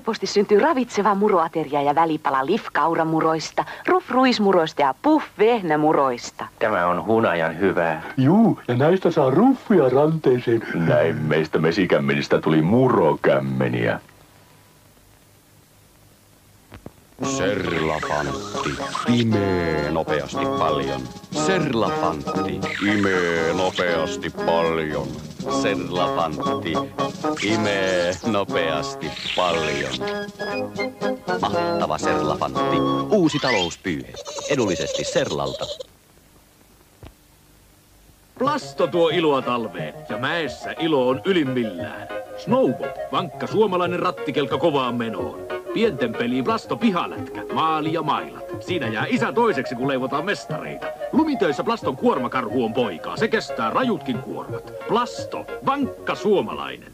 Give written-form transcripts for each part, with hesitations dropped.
helposti syntyy ravitseva muroateria ja välipala lifkauramuroista, ruismuroista ja vehnämuroista. Tämä on hunajan hyvää. Juu, ja näistä saa ruffia ranteeseen. Näin meistä mesikämmenistä tuli murokämmeniä. Serlafantti imee nopeasti paljon. Serlafantti imee nopeasti paljon. Serlafantti imee nopeasti paljon. Mahtava Serlafantti. Uusi talouspyyhe. Edullisesti Serlalta. Plasto tuo iloa talveen ja mäessä ilo on ylimmillään. Snowball, vankka suomalainen rattikelkka kovaan menoon. Pienten peliin Plasto pihalätkä, maali ja mailat. Siinä jää isä toiseksi, kun leivotaan mestareita. Lumitöissä Plaston kuormakarhu on poikaa. Se kestää rajutkin kuormat. Plasto, vankka suomalainen.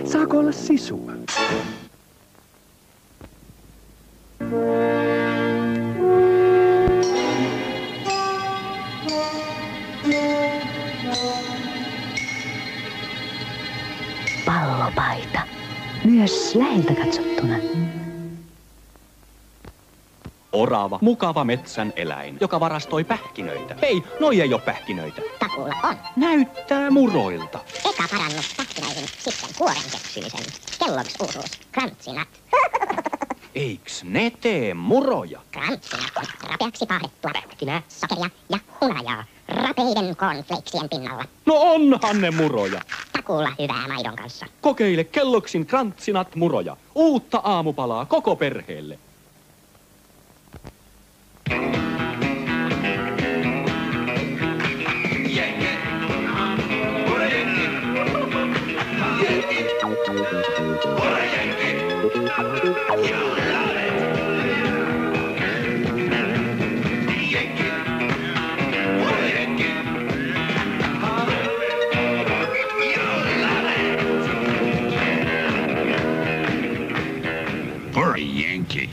Saako olla sisua? Pallopaita. Myös läheltä katsottuna. Orava, mukava metsän eläin, joka varastoi pähkinöitä. Hei, noi ei oo pähkinöitä. Takuulla on. Näyttää muroilta. Eka parannus pähkinöihin, sitten kuoren keksimisen. Kellogg's uutuus. Crunchynut. Eiks ne tee muroja? Crunchynut on rapeaksi paahdettua pähkinää, sokeria ja hunajaa. Rapeiden cornflakesien pinnalla. No onhan ne muroja. Takuulla hyvää maidon kanssa. Kokeile Kellogg'sin Crunchynut muroja. Uutta aamupalaa koko perheelle. Hurry, Yankee.